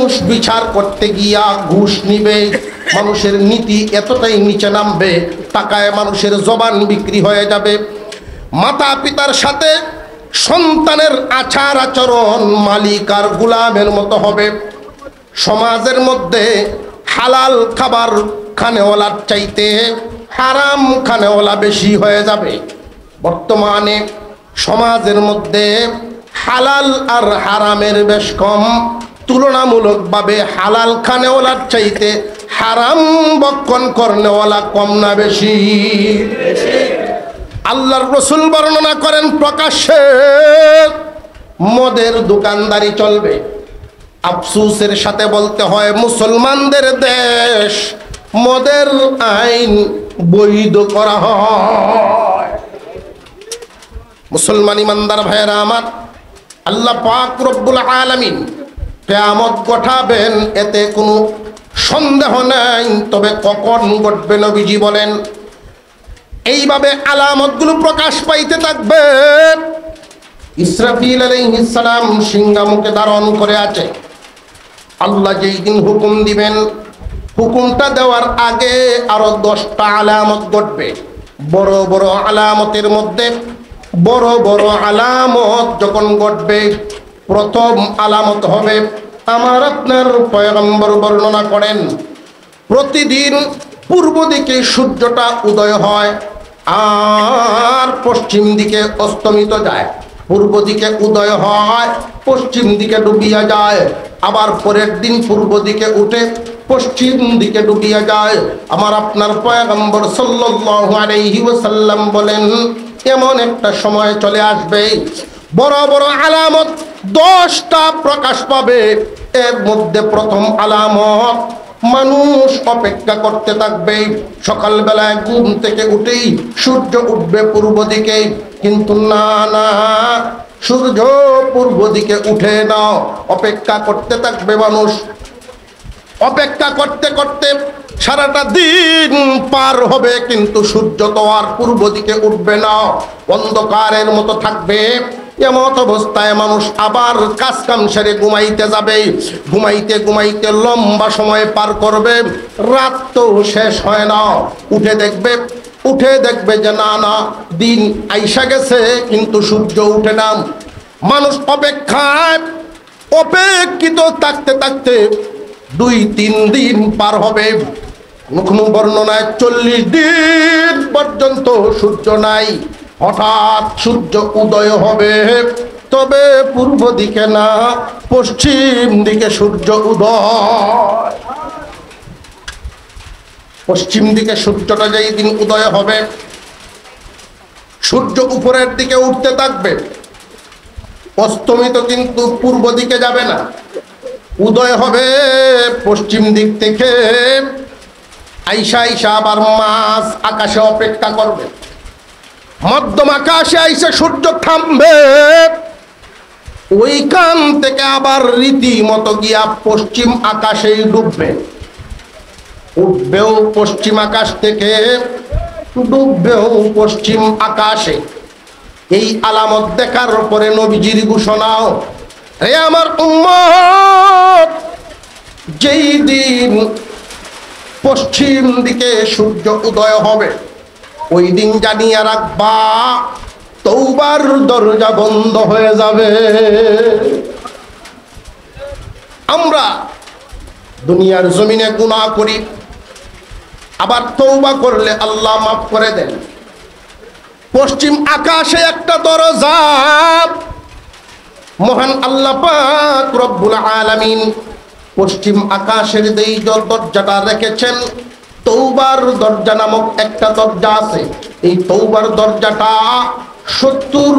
মানুষ বিচার করতে গিয়া ঘুষ নিবে, মানুষের নীতি এতটাই নিচে নামবে, টাকায় মানুষের জবান বিক্রি হয়ে যাবে। মাতা পিতার সাথে সন্তানের আচার আচরণ মালিক আর গোলামের মতো হবে। সমাজের মধ্যে হালাল খাবার খানেওয়ালার চাইতে হারাম খানেওয়ালা বেশি হয়ে যাবে। বর্তমানে সমাজের মধ্যে হালাল আর হারামের বেশ কম, তুলনামূলকভাবে হালাল খানেওয়ালার চাইতে হারাম বক্ষণ করনেওয়ালা কম না বেশি? আল্লাহর রাসূল বর্ণনা করেন প্রকাশ্যে মদের দোকানদারি চলবে। আফসোসের সাথে বলতে হয় মুসলমানদের দেশ, মদের আইন বৈধ করা হয়। মুসলমান ইমানদার ভাইয়েরা আমার, আল্লাহ পাক রব্বুল আলামিন কিয়ামত ঘটাবেন, এতে কোনো সন্দেহ নাই। তবে কখন ঘটবে নবীজি বলেন, এইভাবে আলামতগুলো প্রকাশ পাইতে থাকবে। ইসরাফিল আলাইহিস সালাম সিংহা মুখে ধারণ করে আছে। আল্লাহ যেই দিন হুকুম দিবেন, হুকুমটা দেওয়ার আগে আরো 10টা আলামত ঘটবে। বড় বড় আলামতের মধ্যে বড় বড় আলামত যখন ঘটবে, প্রথম আলামত হবে, আমার আপনার পয়গম্বর বর্ণনা করেন, প্রতিদিন পূর্ব দিকে সূর্যটা উদয় হয় আর পশ্চিম দিকে অস্তমিত যায়। পূর্ব দিকে উদয় হয়, পশ্চিম দিকে ডুবিয়া যায়, আবার পরের দিন পূর্ব দিকে উঠে পশ্চিম দিকে ডুবিয়া যায়। আমার আপনার পয়গম্বর সাল্লাল্লাহু আলাইহি ওয়াসাল্লাম বলেন, এমন একটা সময় চলে আসবে, বড় বড় আলামত 10টা প্রকাশ পাবে। এর মধ্যে প্রথম আলামত, মানুষ অপেক্ষা করতে থাকবে। সকালবেলায় ঘুম থেকে উঠেই সূর্য উঠবে পূর্ব দিকে, কিন্তু না না, সূর্য পূর্ব দিকে উঠে না। অপেক্ষা করতে থাকবে মানুষ। অপেক্ষা করতে করতে সারাটা দিন পার হবে, কিন্তু সূর্য তো আর পূর্ব দিকে উঠবে না, অন্ধকারের মতো থাকবে। এমত অবস্থায় মানুষ আবার কাজ কাম সেরে ঘুমাইতে যাবে। ঘুমাইতে ঘুমাইতে লম্বা সময় পার করবে, রাত তো শেষ হয় না। উঠে দেখবে যে না না, দিন আইসা গেছে, কিন্তু সূর্য উঠে না। মানুষ অপেক্ষিত থাকতে থাকতে 2-3 দিন পার হবে। কোনো বর্ণনায় 40 দিন পর্যন্ত সূর্য নাই। হঠাৎ সূর্য উদয় হবে, তবে পূর্ব দিকে না, পশ্চিম দিকে সূর্য উদয়। পশ্চিম দিকে সূর্যটা যেই দিন উদয় হবে, সূর্য উপরের দিকে উঠতে থাকবে। অস্তমিত কিন্তু পূর্ব দিকে যাবে না, উদয় হবে পশ্চিম দিক থেকে। আইসা আবার মাঝ আকাশে অপেক্ষা করবে। মধ্যম আকাশে আইসা সূর্য থামবে, ওইখান থেকে আবার রীতিমতো গিয়া পশ্চিম আকাশেই উঠবেও পশ্চিম আকাশ থেকে, ডুববেও পশ্চিম আকাশে। এই আলামত দেখার পরে নবীজির ঘোষণাও, হে আমার উম্মত, যেই দিন পশ্চিম দিকে সূর্য উদয় হবে, ওই দিন জানিয়ে রাখবা, তওবার দরজা বন্ধ হয়ে যাবে। আমরা দুনিয়ার জমিনে গুনাহ করি, আবার তওবা করলে আল্লাহ মাফ করে দেন। পশ্চিম আকাশে একটা দরজা মহান আল্লাহ পাক রব্বুল আলামিন পশ্চিম আকাশের যেই দরজাটা রেখেছেন, তওবার দরজা নামক একটা দরজা আছে। এই তওবার দরজাটা 70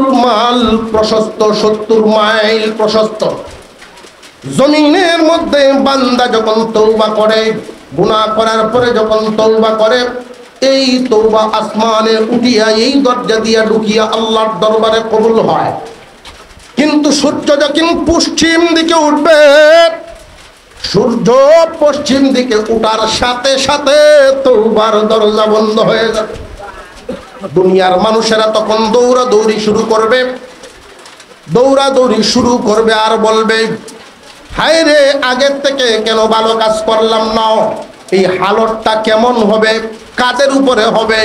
মাইল প্রশস্ত। জমিনের মধ্যে বান্দা যখন তওবা করে, গুনাহ করার পরে যখন তওবা করে, এই তওবা আসমানে উঠিয়া এই দরজা দিয়া ঢুকিয়া আল্লাহর দরবারে কবুল হয়। কিন্তু সূর্য যখন পশ্চিম দিকে উঠবে, সূর্য পশ্চিম দিকে উঠার সাথে সাথে তওবার দরজা বন্ধ হয়ে যাবে। দুনিয়ার মানুষেরা তখন দৌড়াদৌড়ি শুরু করবে আর বলবে, হায় রে, আগের থেকে কেন ভালো কাজ করলাম না? এই হালতটা কেমন হবে, কাদের উপরে হবে?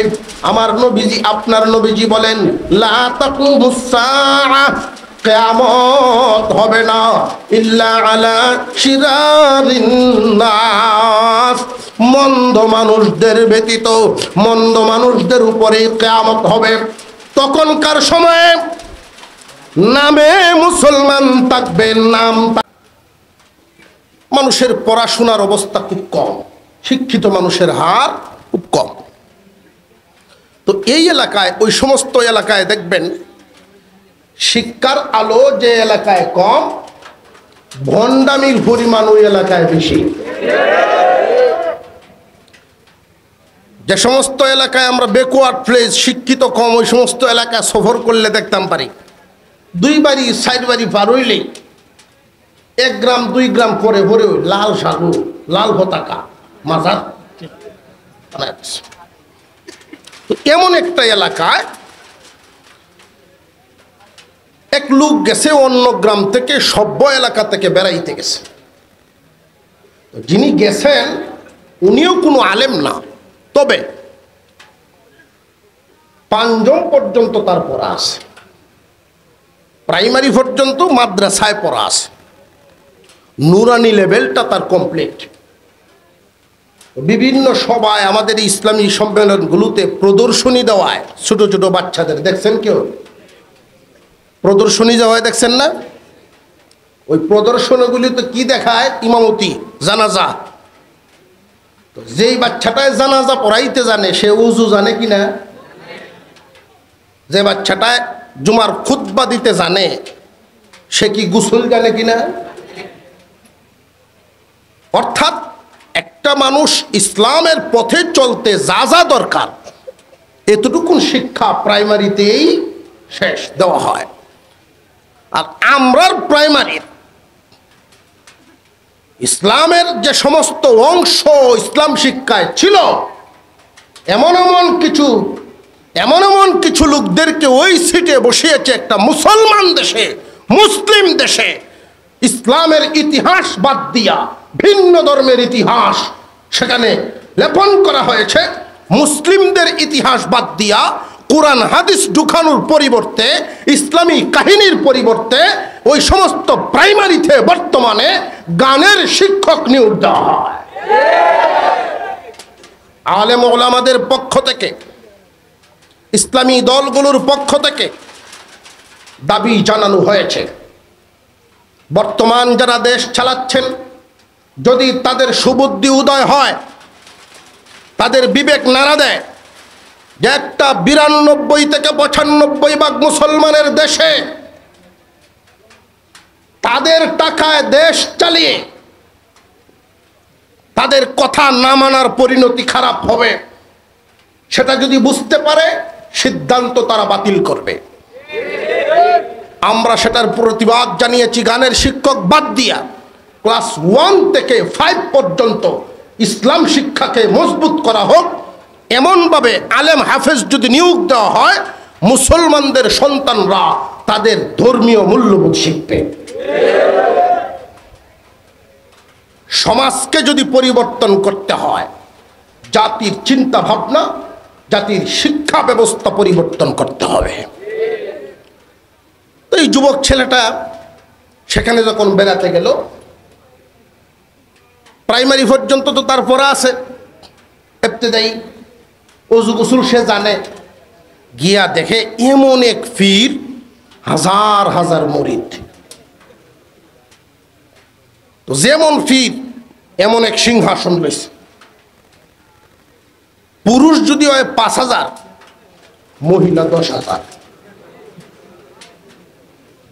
আমার নবীজি, আপনার নবীজি বলেন, লা তাকুমুস সাআহ, কিয়ামত হবে না ইল্লা আলা শিরারিন নাস, মন্দ মানুষদের ব্যতীত মন্দ মানুষদের উপরে কিয়ামত হবে। তখনকার সময়ে নামে মুসলমান থাকবে, নাম মানুষের পড়াশোনার অবস্থা খুব কম, শিক্ষিত মানুষের হার খুব কম। তো এই এলাকায়, ওই সমস্ত এলাকায় দেখবেন শিক্ষার আলো যে এলাকায় কম, ভণ্ডামির পরিমাণ ওই এলাকায় বেশি। যে সমস্ত এলাকায় আমরা ব্যাকওয়ার্ড প্লেস, শিক্ষিত কম, ওই সমস্ত এলাকায় সফর করলে দেখতাম পারি 2 বাড়ি 4 বাড়ি পার হইলেই 1 গ্রাম 2 গ্রাম পরে ভরে লাল সাগু, লাল পতাকা মাজার। এমন একটা এলাকায় এক লোক গেছে অন্য গ্রাম থেকে, সভ্য এলাকা থেকে বেড়াইতে গেছে। যিনি গেছেন উনিও কোনো আলেম না, তবে 5ম পর্যন্ত তার পড়া আছে, প্রাইমারি পর্যন্ত মাদ্রাসায় পড়া আছে, নুরানি লেভেলটা তার কমপ্লিট। বিভিন্ন সভায়, আমাদের ইসলামী সম্মেলনগুলোতে প্রদর্শনী দেওয়ায় ছোট ছোট বাচ্চাদের, দেখছেন কেউ প্রদর্শনী দেওয়ায়? দেখছেন না? ওই প্রদর্শনীগুলিতে কি দেখায়? ইমামতি, জানাজা। তো যেই বাচ্চাটায় জানাজা পড়াইতে জানে সে উজু জানে কিনা? যে বাচ্চাটায় জুমার খুতবা দিতে জানে সে কি গোসল জানে কিনা? অর্থাৎ একটা মানুষ ইসলামের পথে চলতে যা যা দরকার এতটুকুন শিক্ষা প্রাইমারিতেই শেষ দেওয়া হয়। আর আমরার প্রাইমারির ইসলামের যে সমস্ত অংশ ইসলাম শিক্ষায় ছিল, এমন এমন কিছু লোকদেরকে ওই সিটে বসিয়েছে একটা মুসলমান দেশে, মুসলিম দেশে, ইসলামের ইতিহাস বাদ দিয়া ভিন্ন ধর্মের ইতিহাস সেখানে লেপন করা হয়েছে। মুসলিমদের ইতিহাস বাদ দিয়া কোরআন হাদিস ঢুকানোর পরিবর্তে, ইসলামী কাহিনীর পরিবর্তে ওই সমস্ত প্রাইমারিতে বর্তমানে গানের শিক্ষক নিয়োগ দেওয়া হয়। আলেম ওলামাদের পক্ষ থেকে, ইসলামী দলগুলোর পক্ষ থেকে দাবি জানানো হয়েছে, বর্তমান যারা দেশ চালাচ্ছেন যদি তাদের সুবুদ্ধি উদয় হয়, তাদের বিবেক নাড়া দেয় যে একটা 92 থেকে 95% মুসলমানের দেশে তাদের টাকায় দেশ চালিয়ে তাদের কথা না মানার পরিণতি খারাপ হবে, সেটা যদি বুঝতে পারে সিদ্ধান্ত তারা বাতিল করবে। আমরা সেটার প্রতিবাদ জানিয়েছি। গানের শিক্ষক বাদ দিয়া ক্লাস 1 থেকে 5 পর্যন্ত ইসলাম শিক্ষাকে মজবুত করা হোক, এমনভাবে আলেম হাফেজ যদি নিয়োগ দেওয়া হয়, মুসলমানদের সন্তানরা তাদের ধর্মীয় মূল্যবোধ শিখবে। সমাজকে যদি পরিবর্তন করতে হয়, জাতির চিন্তা ভাবনা, জাতির শিক্ষা ব্যবস্থা পরিবর্তন করতে হবে। তো এই যুবক ছেলেটা সেখানে যখন বেড়াতে গেল, প্রাইমারি পর্যন্ত তো তার পড়া আছে, ইবতেদায়ী ওযু গোসল সে জানে। গিয়া দেখে এমন এক পীর, হাজার হাজার মুরিদ। তো যেমন পীর এমন এক সিংহাসন রয়েছে। পুরুষ যদি হয় 5000, মহিলা 10,000।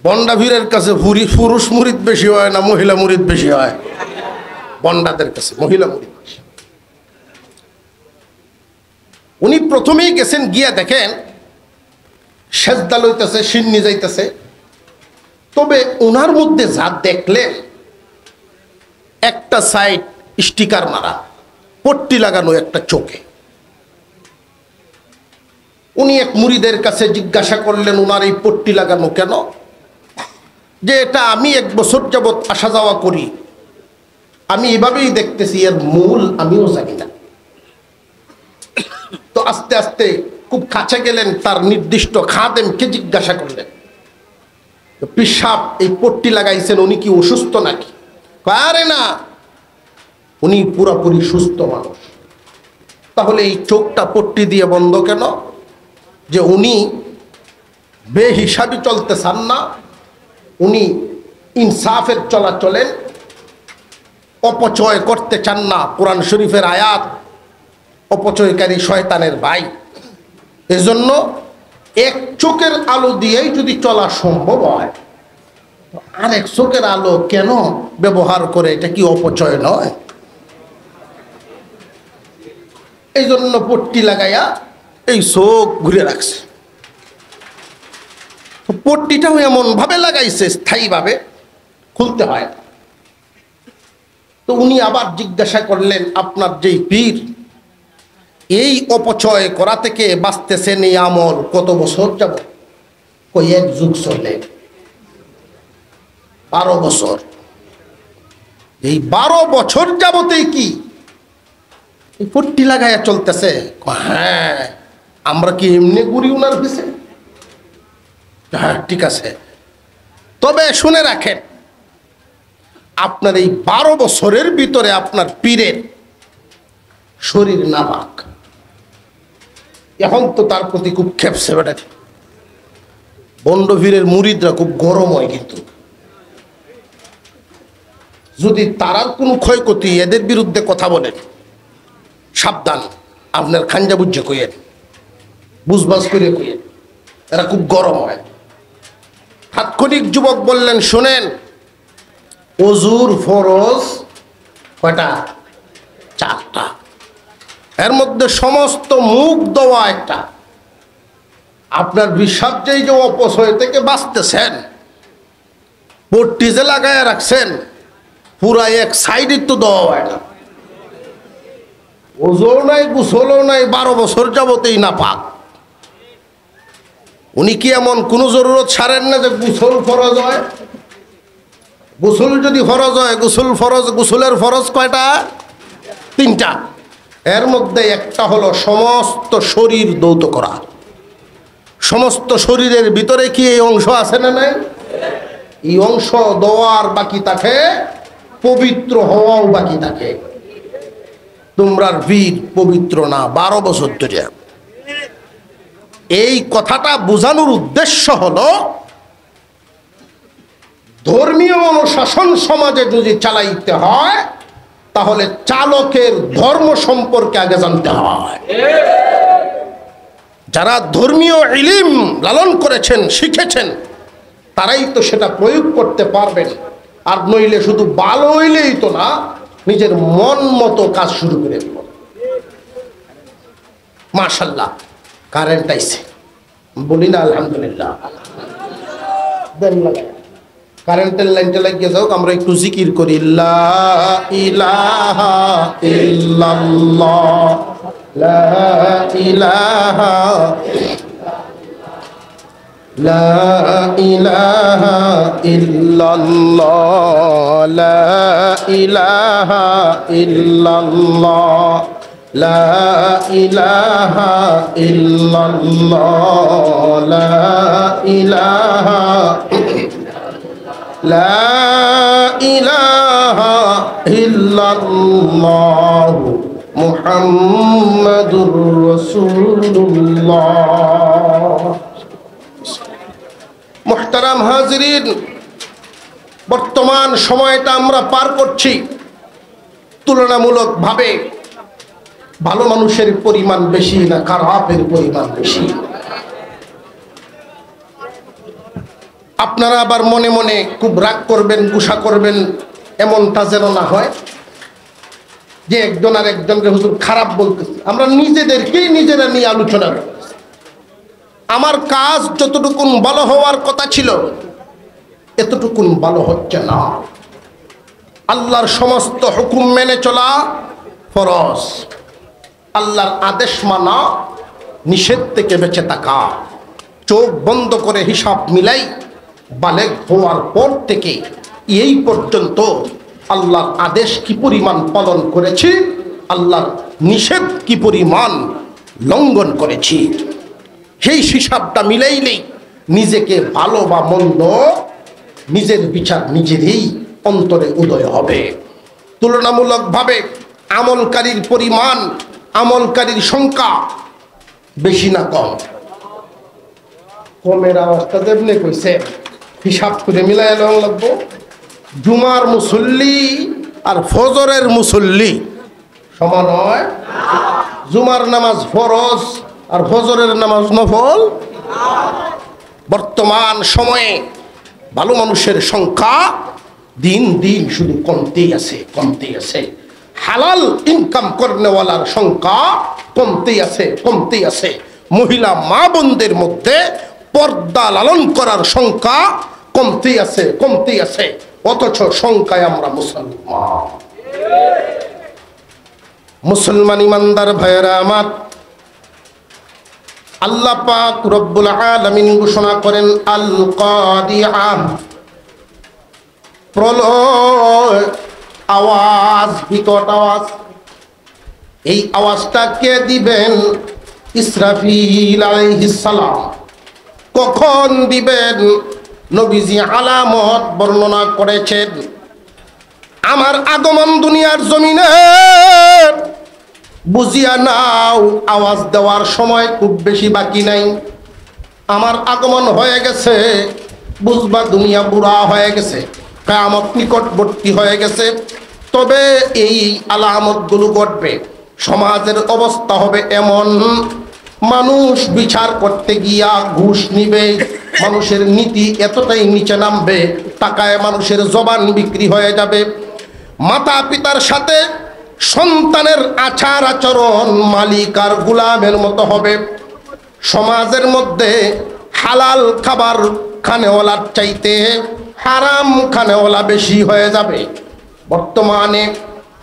বন্ডা পীরের কাছে পুরুষ মুরিদ বেশি হয় না মহিলা মুরিদ বেশি হয়? বন্ডাদের কাছে মহিলা মুরিদ বেশি। উনি প্রথমেই গেছেন, গিয়া দেখেন সেজদা লইতেছে, সিন্নি যাইতেছে। তবে ওনার মধ্যে যা দেখলেন, একটা সাইড স্টিকার মারা, পট্টি লাগানো একটা চোখে। উনি এক মুরিদের কাছে জিজ্ঞাসা করলেন, ওনার এই পট্টি লাগানো কেন? যে এটা আমি 1 বছর যাবৎ আসা যাওয়া করি, আমি এভাবেই দেখতেছি, এর মূল আমিও জানি না। তো আস্তে আস্তে খুব কাছে গেলেন, তার নির্দিষ্ট খাদেমকে জিজ্ঞাসা করলেন, পীর সাহেব এই পট্টি লাগাইছেন, উনি কি অসুস্থ নাকি? আরে না, উনি পুরোপুরি সুস্থ মানুষ। তাহলে এই চোখটা পট্টি দিয়ে বন্ধ কেন? যে উনি বেহিসাবি চলতে চান না, উনি ইনসাফের চলা চলেন, অপচয় করতে চান না। কোরআন শরীফের আয়াত, অপচয়কারী শয়তানের ভাই। এজন্য এক চোখের আলো দিয়েই যদি চলা সম্ভব হয়, আরেক চোখের আলো কেন ব্যবহার করে? এটা কি অপচয় নয়? এই জন্য পট্টি লাগাইয়া এই চোখ ঘুরে রাখছে। পট্টিটাও এমন ভাবে লাগাইছে, স্থায়ীভাবে খুলতে হয়। তো উনি আবার জিজ্ঞাসা করলেন, আপনার যেই পীর এই অপচয় করা থেকে বাঁচতেছেন, এই আমল কত বছর যাব? কই 1 যুগ চলে, 12 বছর। এই 12 বছর যাবতেই কি এই পট্টি লাগাইয়া চলতেছে? হ্যাঁ, আমরা কি এমনি ঘুরি উনার পিছে? হ্যাঁ, ঠিক আছে। তবে শুনে রাখেন, আপনার এই 12 বছরের ভিতরে আপনার পীরের শরীর নাপাক। এখন তো তার প্রতি খুব খেপছে বেটা। বন্ড পীরের মুরিদরা খুব গরম হয়, কিন্তু যদি তারার কোনো ক্ষয়ক্ষতি, এদের বিরুদ্ধে কথা বলেন, সাবধান, আপনার খাঞ্জা বুঝে কইয়েন, বুঝবাজ করে কইয়েন, এরা খুব গরম হয়। তাৎক্ষণিক যুবক বললেন, শোনেন, ওজুর ফরজ কয়টা? 4টা। এর মধ্যে সমস্ত মুখ দেওয়া একটা। আপনার বিশ্বাস যে অপচয় থেকে বাঁচতেছেন, পট্টি যে লাগাইয়া রাখছেন, পুরা এক সাইডে তো দেওয়া হয় না। ওজোর নাই, গোসলও নাই, 12 বছর যাবতেই না পাক। উনি কি এমন কোনো জরুরত ছাড়েন না যে গোসল ফরজ হয়? গোসল যদি ফরজ হয়, গোসলের ফরজ কয়টা? 3টা। এর মধ্যে একটা হলো সমস্ত শরীর ধৌত করা। সমস্ত শরীরের ভিতরে কি এই অংশ আছে না নাই? এই অংশ দেওয়ার বাকি থাকে, পবিত্র হওয়াও বাকি থাকে। তোমরার বীর পবিত্র না 12 বছর ধরে। এই কথাটা বোঝানোর উদ্দেশ্য হলো, ধর্মীয় অনুশাসন সমাজে যদি চালাইতে হয়, তাহলে চালকের ধর্ম সম্পর্কে আগে জানতে হয়। যারা ধর্মীয় ইলম লালন করেছেন, শিখেছেন, তারাই তো সেটা প্রয়োগ করতে পারবেন। আর নইলে শুধু ভালো হইলেই তো না, নিজের মন মতো কাজ শুরু করে দিব। মাশাআল্লাহ, কারেন্ট আইছে, বলি না আলহামদুলিল্লাহ। দেন লাগাই, কারেন্টের লাইনটা লাগিয়ে যাও, আমরা একটু জিকির করি। লা ইলাহা ইল্লাল্লাহ, লা ইলাহা, লা ইলাহা ইল্লাল্লাহ, লা ইলাহা ইল্লাল্লাহ, লা ইলাহা ইল্লাল্লাহ, লা ইলাহা, লা ইলাহা ইল্লাল্লাহ মুহাম্মাদুর রাসূলুল্লাহ। মুহতারাম হাজিরিন, বর্তমান সময়টা আমরা পার করছি, তুলনামূলকভাবে ভালো মানুষের পরিমাণ বেশি না খারাপের পরিমাণ বেশি? আপনারা আবার মনে মনে খুব রাগ করবেন, গুসা করবেন, এমনটা যেন না হয় যে একজন আর একজনকে হুজুর খারাপ বলতেছে। আমরা নিজেদেরকেই নিজেরা নিয়ে আলোচনা করি। আমার কাজ যতটুকুন ভালো হওয়ার কথা ছিল, এতটুকুন ভালো হচ্ছে না। আল্লাহর সমস্ত হুকুম মেনে চলা ফরজ, আল্লাহর আদেশ মানা, নিষেধ থেকে বেঁচে থাকা। চোখ বন্ধ করে হিসাব মিলাই বালেগ হওয়ার পর থেকে এই পর্যন্ত আল্লাহর আদেশ কি পরিমাণ পালন করেছি, আল্লাহর নিষেধ কি পরিমাণ লঙ্ঘন করেছি, সেই হিসাবটা মিলাইলেই নিজেকে ভালো বা মন্দ নিজের বিচার নিজেরই অন্তরে উদয় হবে। তুলনামূলকভাবে আমলকারীর পরিমাণ, আমলকারীর সংখ্যা বেশি না কম? কমের আওয়াজটা দেবনে কইছে, হিসাব করে মিলাই লাগবো। জুমার মুসল্লি আর ফজরের মুসল্লি সমান হয়? জুমার নামাজ ফরজ আর ফজরের নামাজ নফল। বর্তমান সময়ে ভালো মানুষের সংখ্যা দিন দিন শুধু কমতেই আছে, কমতেই আছে। হালাল ইনকাম করনেওয়ালার সংখ্যা কমতেই আছে, কমতেই আছে। মহিলা মা বোনদের মধ্যে পর্দা লালন করার সংখ্যা কমতেই আছে, কমতেই আছে। অথচ সংখ্যায় আমরা মুসলমান। মুসলমান ইমানদার ভাইয়েরা আমার, আল্লাহ পাক রব্বুল আলামিন ঘোষণা করেন আল কাদিআ, প্রলয়, আওয়াজ, বিকট আওয়াজ। এই আওয়াজটা কে দিবেন? ইসরাফিল আলাইহিস সালাম। কখন দিবেন? নবীজি আলামত বর্ণনা করেছেন। আমার আগমন দুনিয়ার জমিনে বুঝিয়া নাও, আওয়াজ দেওয়ার সময় খুব বেশি বাকি নাই। আমার আগমন হয়ে গেছে, বুঝবা দুনিয়া বুড়া হয়ে গেছে, কিয়ামত নিকটবর্তী হয়ে গেছে। তবে এই আলামতগুলো ঘটবে। সমাজের অবস্থা হবে এমন, মানুষ বিচার করতে গিয়া ঘুষ নিবে, মানুষের নীতি এতটাই নিচে নামবে, টাকায় মানুষের জবান বিক্রি হয়ে যাবে। মাতা পিতার সাথে সন্তানের আচার আচরণ মালিক আর গোলামের মতো হবে। সমাজের মধ্যে হালাল খাবার খানেওয়ালার চাইতে হারাম খানেওয়ালা বেশি হয়ে যাবে। বর্তমানে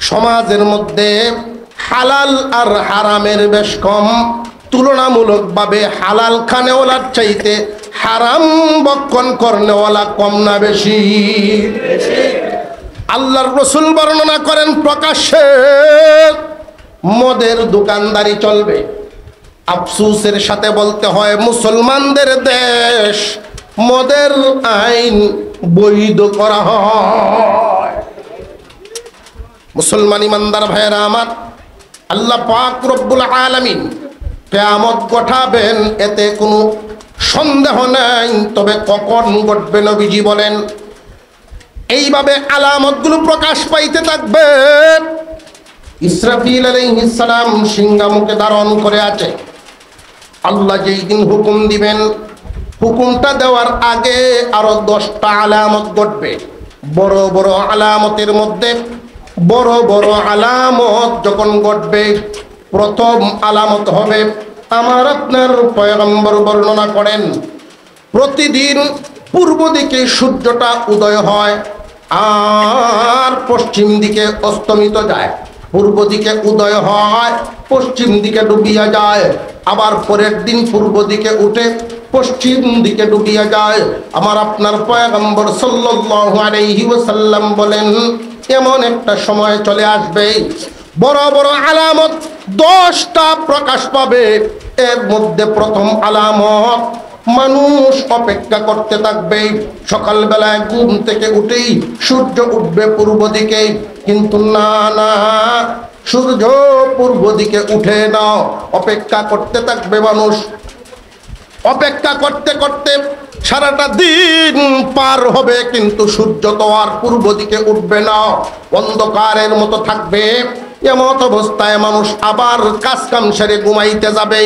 সমাজের মধ্যে হালাল আর হারামের বেশ কম। তুলনামূলকভাবে হালাল খানেওয়ালার চাইতে হারাম বক্ষণ করনেওয়ালা কম না বেশি? আল্লাহর রাসূল বর্ণনা করেন প্রকাশ্যে মদের দোকানদারি চলবে। আফসোসের সাথে বলতে হয়, মুসলমানদের দেশ, মদের আইন বৈধ করা হয়। মুসলমান ইমানদার ভাইয়েরা আমার, আল্লাহ পাক রব্বুল আলামিন কিয়ামত ঘটাবেন, এতে কোনো সন্দেহ নাই। তবে কখন ঘটবে নবীজি বলেন, এইভাবে আলামতগুলো প্রকাশ পাইতে থাকবে। ইসরাফিল আলাইহিস সালাম সিংহা মুখে ধারণ করে আছে। আল্লাহ যেই দিন হুকুম দিবেন, হুকুমটা দেওয়ার আগে আরো 10টা আলামত ঘটবে। বড় বড় আলামতের মধ্যে বড় বড় আলামত যখন ঘটবে, প্রথম আলামত হবে, আমার আপনার পয়গম্বর বর্ণনা করেন, প্রতিদিন পূর্ব দিকে সূর্যটা উদয় হয় আর পশ্চিম দিকে অস্তমিত যায়। পূর্ব দিকে উদয় হয়, পশ্চিম দিকে ডুবিয়া যায়। আবার পরের দিন পূর্ব দিকে উঠে পশ্চিম দিকে ডুবিয়া যায়। আমার আপনার পয়গম্বর সাল্লাল্লাহু আলাইহি ওয়াসাল্লাম বলেন, এমন একটা সময় চলে আসবে, বড় বড় আলামত 10টা প্রকাশ পাবে। এর মধ্যে প্রথম আলামত, মানুষ অপেক্ষা করতে থাকবে। সকালবেলায় ঘুম থেকে উঠেই সূর্য উঠবে পূর্ব দিকে, কিন্তু না না, সূর্য পূর্ব দিকে উঠে না। অপেক্ষা করতে থাকবে মানুষ। অপেক্ষা করতে করতে সারাটা দিন পার হবে, কিন্তু সূর্য তো আর পূর্ব দিকে উঠবে না, অন্ধকারের মতো থাকবে। এমত অবস্থায় মানুষ আবার কাজ কাম সেরে ঘুমাইতে যাবে।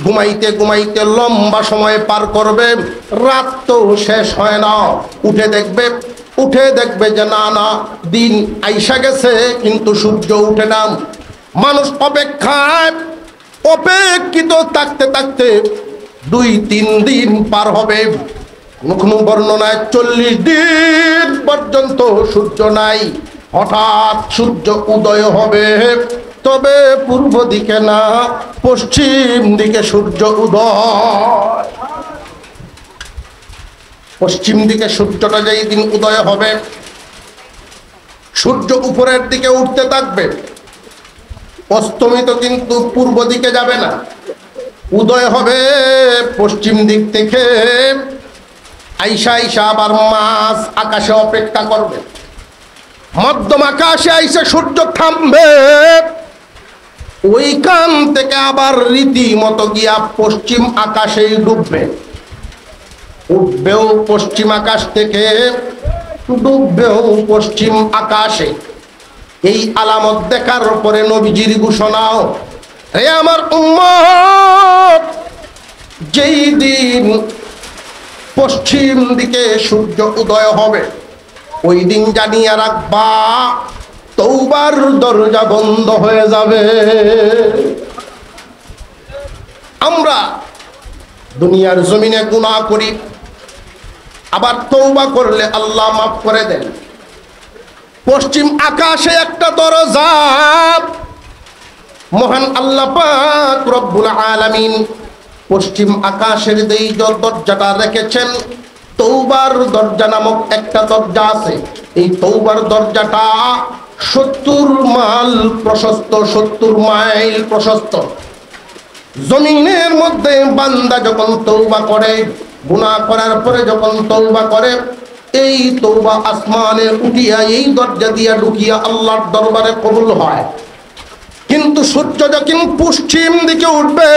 ঘুমাইতে ঘুমাইতে লম্বা সময় পার করবে, রাত তো শেষ হয় না। উঠে দেখবে যে না না, দিন আইসা গেছে, কিন্তু সূর্য উঠে না। মানুষ অপেক্ষিত থাকতে থাকতে 2-3 দিন পার হবে। কোনো বর্ণনায় 40 দিন পর্যন্ত সূর্য নাই। হঠাৎ সূর্য উদয় হবে, তবে পূর্ব দিকে না, পশ্চিম দিকে সূর্য উদয়। পশ্চিম দিকে সূর্যটা যেই দিন উদয় হবে, সূর্য উপরের দিকে উঠতে থাকবে, অস্তমিত কিন্তু পূর্ব দিকে যাবে না, উদয় হবে পশ্চিম দিক থেকে। আইসা আইসা আবার মাছ আকাশে অপেক্ষা করবে, মধ্যম আকাশে আইসা সূর্য থামবে, ওইখান থেকে আবার রীতিমতো গিয়া পশ্চিম আকাশেই ডুববে, উঠবেও পশ্চিম আকাশ থেকে, ডুববেও পশ্চিম আকাশে। এই আলামত দেখার পরে নবীজির ঘোষণাও, হে আমার উম্মত, যেই দিন পশ্চিম দিকে সূর্য উদয় হবে, ওই দিন জানিয়ে রাখবা তওবার দরজা বন্ধ হয়ে যাবে। আমরা দুনিয়ার জমিনে গুনাহ করি, আবার তওবা করলে আল্লাহ মাফ করে দেন। পশ্চিম আকাশে একটা দরজা মহান আল্লাহ পাক রব্বুল আলামিন পশ্চিম আকাশের যেই দরজাটা রেখেছেন, তওবার দরজা নামক একটা দরজা আছে। এই তওবার দরজাটা 70 মাইল প্রশস্ত, 70 মাইল প্রশস্ত। জমিনের মধ্যে বান্দা যখন তওবা করে, গুনাহ করার পরে যখন তওবা করে, এই তওবা আসমানে উঠিয়া এই দরজা দিয়া ঢুকিয়া আল্লাহর দরবারে কবুল হয়। কিন্তু সূর্য যখন পশ্চিম দিকে উঠবে,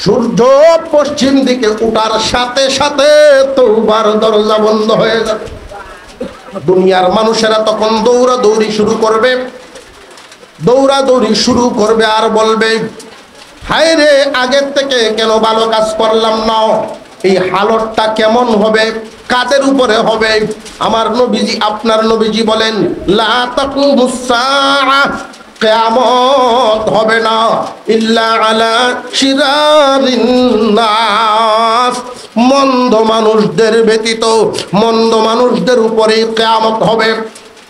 সূর্য পশ্চিম দিকে উঠার সাথে সাথে তওবার দরজা বন্ধ হয়ে যাবে। দুনিয়ার মানুষেরা তখন দৌড়াদৌড়ি শুরু করবে, দৌড়াদৌড়ি শুরু করবে আর বলবে, হায় রে, আগের থেকে কেন ভালো কাজ করলাম না? এই হালতটা কেমন হবে, কাদের উপরে হবে? আমার নবীজি, আপনার নবীজি বলেন, লা তাকুমুস সাআহ, কিয়ামত হবে না ইল্লা আলা শিরারিন নাস, মন্দ মানুষদের ব্যতীত মন্দ মানুষদের উপরে কিয়ামত হবে।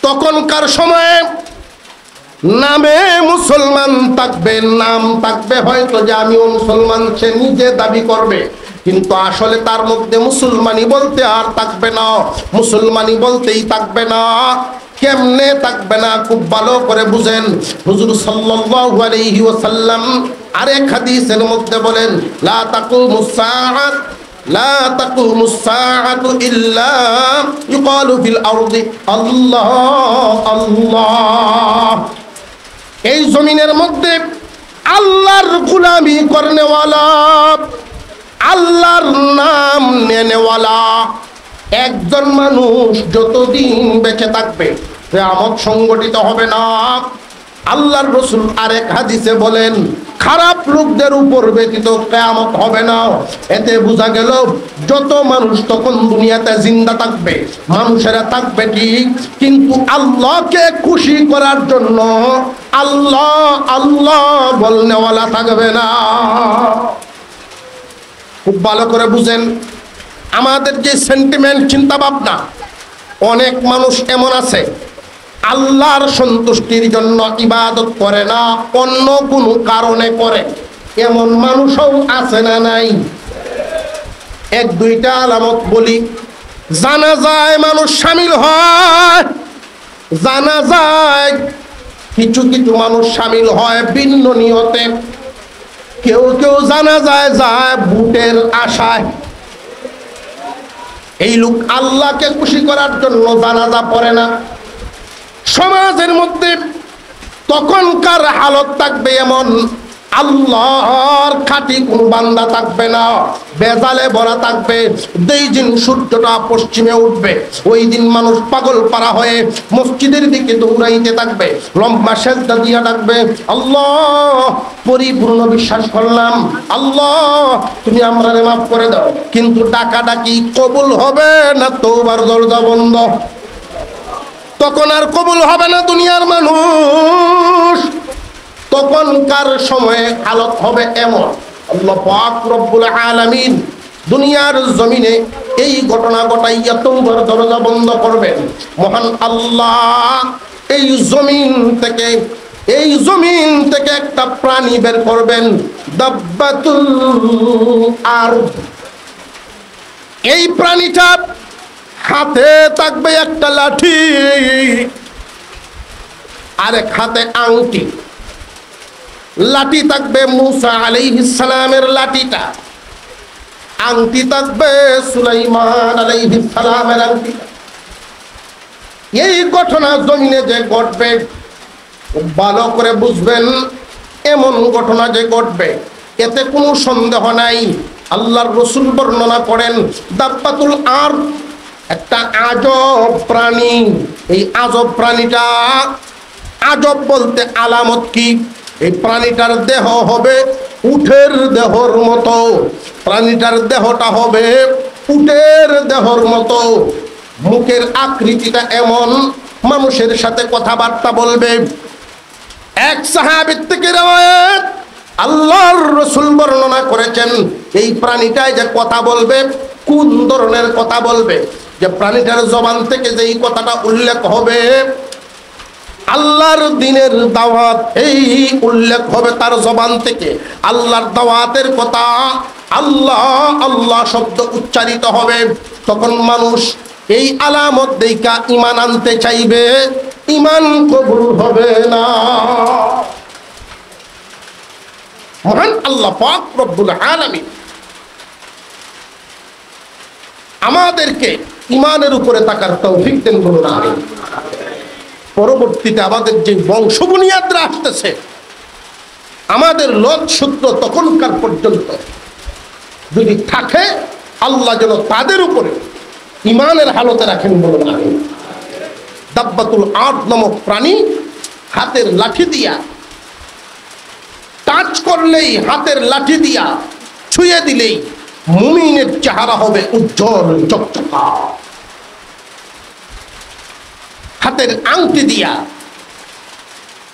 তখনকার সময়ে নামে মুসলমান থাকবে, নাম থাকবে হয়তো যে আমিও মুসলমান, সে নিজে দাবি করবে, কিন্তু আসলে তার মধ্যে মুসলমানি বলতে আর থাকবে না, মুসলমানি বলতেই থাকবে না। কেমনে থাকবে না খুব ভালো করে বুঝেন। হুজুর সাল্লাল্লাহু আলাইহি ওয়াসাল্লাম আরেক হাদিসের মধ্যে বলেন, লা তাকুমুস সাআত, লা তাকুমুস সাআতু ইল্লা ইউকালু ফিল আরদি আল্লাহ আল্লাহ। এই জমিনের মধ্যে আল্লাহর গোলামি করনেওয়ালা, আল্লাহর নাম নেনেওয়ালা একজন মানুষ যতদিন বেঁচে থাকবে কিয়ামত সংগঠিত হবে না। আল্লাহর রাসূল আরেক হাদিসে বলেন, খারাপ লোকদের উপর ব্যতীত কিয়ামত হবে না। এতে বোঝা গেল যত মানুষ তখন দুনিয়াতে জিন্দা থাকবে, মানুষেরা থাকবে ঠিক, কিন্তু আল্লাহকে খুশি করার জন্য আল্লাহ আল্লাহ বলনেওয়ালা থাকবে না। খুব ভালো করে বুঝেন আমাদের যে সেন্টিমেন্ট, চিন্তা ভাবনা। অনেক মানুষ এমন আছে আল্লাহর সন্তুষ্টির জন্য ইবাদত করে না, অন্য কোনো কারণে করে, এমন মানুষও আছে না নাই? এক দুইটা আলামত বলি। জানাজায় মানুষ শামিল হয়, জানাজায় কিছু কিছু মানুষ শামিল হয় ভিন্ন নিয়তে। কেউ কেউ জানাজায় যায় ভোটের আশায়। এই লোক আল্লাহকে খুশি করার জন্য জানাজা পড়ে না। সমাজের মধ্যে তখনকার হালত থাকবে এমন, আল্লাহর খাঁটি কোন বান্দা থাকবে না, বেজালে ভরা থাকবে। যেই দিন সূর্যটা পশ্চিমে উঠবে, ওই দিন মানুষ পাগল পারা হয়ে মসজিদের দিকে দৌড়াইতে থাকবে, লম্বা সেজদা দিয়া ডাকবে, আল্লাহ পরিপূর্ণ বিশ্বাস করলাম, আল্লাহ তুমি আমরারে মাফ করে দাও। কিন্তু ডাকাডাকি কবুল হবে না, তওবার দরজা বন্ধ। তখন আর কবুল হবে না দুনিয়ার মানুষ। তখনকার সময়ে হালত হবে এমন, আল্লাহ পাক রব্বুল আলামিন দুনিয়ার জমিনে এই ঘটনা ঘটাইয়া তওবার দরজা বন্ধ করবেন। মহান আল্লাহ এই জমিন থেকে একটা প্রাণী বের করবেন, দাব্বাতুল আরদ। এই প্রাণীটা হাতে থাকবে একটা লাঠি, আরেক হাতে আংটি। লাঠি থাকবে মুসা আলাইহিস সালামের লাঠিটা, আংটি থাকবে সুলাইমান আলাইহিস সালামের আংটিটা। এই ঘটনা জমিনে যে ঘটবে ভালো করে বুঝবেন, এমন ঘটনা যে ঘটবে এতে কোনো সন্দেহ নাই। আল্লাহর রাসূল বর্ণনা করেন দাব্বাতুল আরদ একটা আজব প্রাণী। এই আজব প্রাণীটা, আজব বলতে আলামত কি? এই প্রাণীটার দেহ হবে উটের দেহর মতো, প্রাণীটার দেহটা হবে উটের দেহর মতো, মুখের আকৃতিটা এমন, মানুষের সাথে কথাবার্তা বলবে। এক সাহাবীর থেকে রওয়ায়াত, আল্লাহর রাসূল বর্ণনা করেছেন এই প্রাণীটাই যে কথা বলবে, কোন ধরনের কথা বলবে? যে প্রাণীটার জবান থেকে যেই কথাটা উল্লেখ হবে, আল্লাহর দ্বীনের দাওয়াত, এই উল্লেখ হবে তার জবান থেকে। আল্লাহর দাওয়াতের কথা, আল্লাহ আল্লাহ শব্দ উচ্চারিত হবে। তখন মানুষ এই আলামত দেখা ঈমান আনতে চাইবে, ঈমান কবুল হবে না। মহান আল্লাহ পাক রব্বুল আলামিন আমাদেরকে ঈমানের উপরে তাকার তৌফিক দেন বলুন আমিন। পরবর্তীতে আমাদের যে বংশ বুনিয়াদরা আসতেছে, আমাদের লত সূত্র তখনকার পর্যন্ত যদি থাকে, আল্লাহ যেন তাদের উপরে ঈমানের হালতে রাখেন বলুন আমিন। দাব্বাতুল আরদ নামক প্রাণী হাতের লাঠি দিয়া টাচ করলেই, হাতের লাঠি দিয়া ছুঁয়ে দিলেই মুমিনের চেহারা হবে উজ্জ্বল চকচকা। হাতের আংটি দিয়া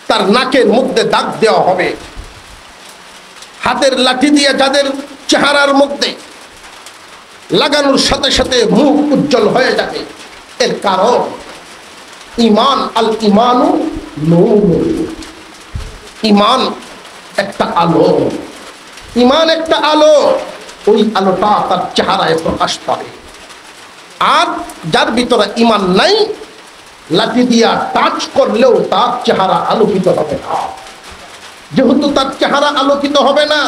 তার নাকের মধ্যে দাগ দেওয়া হবে। হাতের লাঠি দিয়া যাদের চেহারার মধ্যে লাগানোর সাথে সাথে মুখ উজ্জ্বল হয়ে যাবে, এর কারণ ঈমান, আল ঈমানু নূর, ঈমান একটা আলো, ঈমান একটা আলো, ওই আলোটা তার চেহারায় প্রকাশ পাবে। আর যার ভিতরে ঈমান নাই, লাঠি দিয়া টাচ করলেও তার চেহারা আলোকিত হবে না। যেহেতু তার চেহারা আলোকিত হবে না,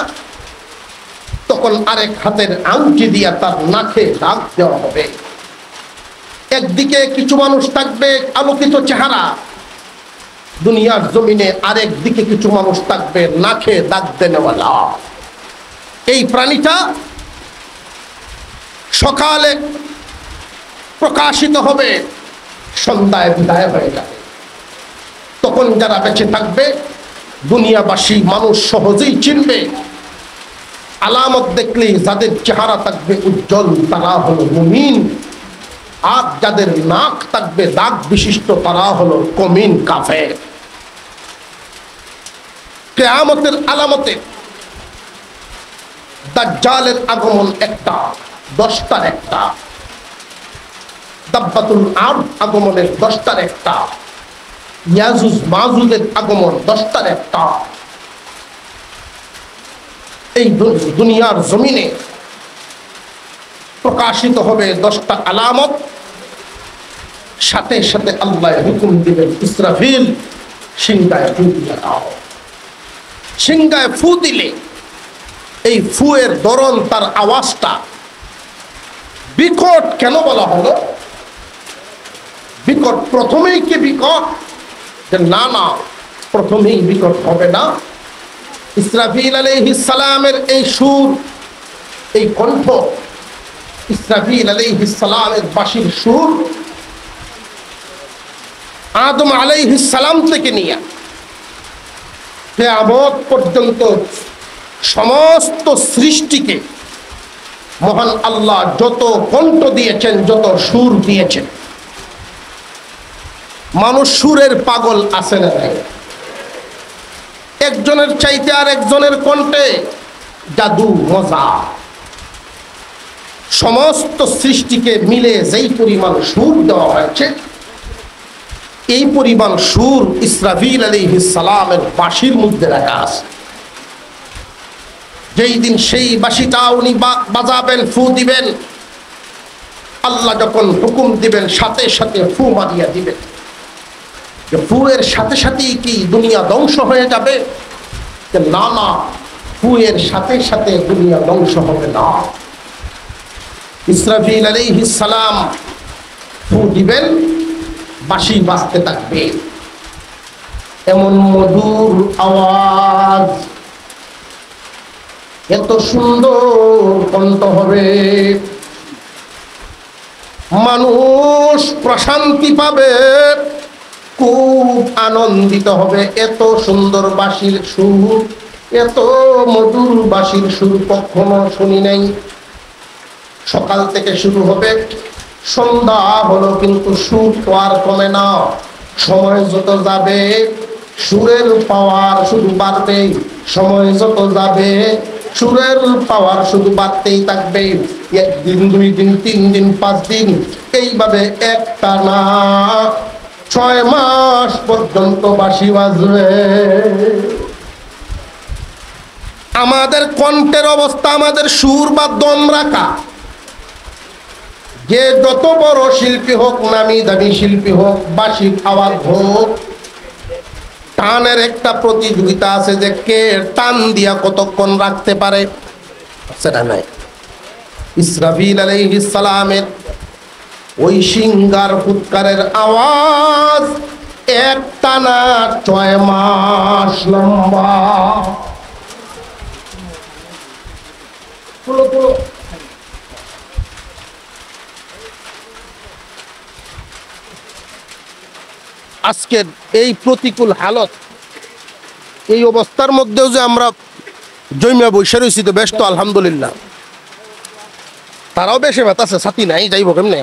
তখন আরেক হাতের আংটি দিয়া তার নাকে দাগ দেওয়া হবে। একদিকে কিছু মানুষ থাকবে আলোকিত চেহারা দুনিয়ার জমিনে, আরেক দিকে কিছু মানুষ থাকবে নাকে দাগ দেনেওয়ালা। এই প্রাণীটা সকালে প্রকাশিত হবে, সন্ধ্যায় বিদায় হয়ে যাবে। তখন যারা বেঁচে থাকবে, দুনিয়াবাসী মানুষ সহজেই চিনবে। আলামত দেখলেই যাদের চেহারা থাকবে উজ্জ্বল, তারা হলো মুমিন। আর যাদের নাক থাকবে দাগ বিশিষ্ট, তারা হলো কমিন কাফের। কিয়ামতের আলামতে দাজ্জালের আগমন একটা, 10টার একটা। দাব্বাতুল আরদ আগমনের 10টার একটা। ইয়াজুজ মাজুজের আগমন 10টার একটা। এই দুনিয়ার জমিনে প্রকাশিত হবে 10টা আলামত। সাথে সাথে আল্লাহ হুকুম দিবেন, ইসরাফিল সিংহায় ফু দিয়ে দাও। সিংহায় ফু দিলে এই ফুয়ের ধরন, তার আওয়াজটা বিকট কেন বলা হলো? বিকট প্রথমেই কি বিকট? না না, প্রথমেই বিকট হবে না। ইসরাফিল আলাইহিস সালামের এই সুর, এই কণ্ঠ, ইসরাফিল আলাইহিস সালামের বাঁশির সুর আদম আলাইহিস সালাম থেকে নিয়ে কিয়ামত পর্যন্ত সমস্ত সৃষ্টিকে মহান আল্লাহ যত কণ্ঠ দিয়েছেন, যত সুর দিয়েছেন, মানুষ সুরের পাগল আছে না নাই? একজনের চাইতে আর একজনের কণ্ঠে জাদু, মজা। সমস্ত সৃষ্টিকে মিলে যেই পরিমাণ সুর দেওয়া হয়েছে, এই পরিমাণ সুর ইসরাফিল আলাইহিস সালামের বাঁশির মধ্যে রাখা আছে। যেই দিন সেই বাঁশিটা উনি বাজাবেন, ফু দিবেন, আল্লাহ যখন হুকুম দিবেন সাথে সাথে ফু মারিয়া দিবেন। ফুয়ের সাথে সাথেই কি দুনিয়া ধ্বংস হয়ে যাবে? না না, ফুয়ের সাথে সাথে দুনিয়া ধ্বংস হবে না। ইসরাফিল আলাইহিস সালাম ফু দিবেন, বাঁশি বাজতে থাকবে, এমন মধুর আওয়াজ, এত সুন্দর কণ্ঠ হবে, মানুষ প্রশান্তি পাবে, খুব আনন্দিত হবে। এত সুন্দর বাঁশির সুর, এত মধুর বাঁশির সুর কখনো শুনি নাই। সকাল থেকে শুরু হবে, সন্ধ্যা হলো, কিন্তু সুর তো আর কমে না। সময় যত যাবে সুরের পাওয়ার শুধু বাড়বে, সময় যত যাবে সুরের পাওয়ার শুধু বাড়তেই থাকবে। একদিন, 2 দিন, 3 দিন, 5 দিন, এইভাবে একটানা 6 মাস পর্যন্ত বাঁশি বাজবে। আমাদের কণ্ঠের অবস্থা, আমাদের সুর বা দম রাখা, যে যত বড় শিল্পী হোক, নামি দামি শিল্পী হোক, বাঁশির আওয়াজ হোক, টানের একটা প্রতিযোগিতা আছে যে কে টান দিয়া কতক্ষণ রাখতে পারে, সেটা নাই। ইসরাফিল আলাইহিস সালামের ওই সিংহার ফুৎকারের আওয়াজ একটানা 6 মাস লম্বা। আজকের এই প্রতিকূল হালত, এই অবস্থার মধ্যেও যে আমরা জৈমা বৈশা রয়েছি, তো বেশ তো আলহামদুলিল্লাহ। তারাও বেশি ব্যথা আছে, ছাতি নাই, যাইব কেমনে?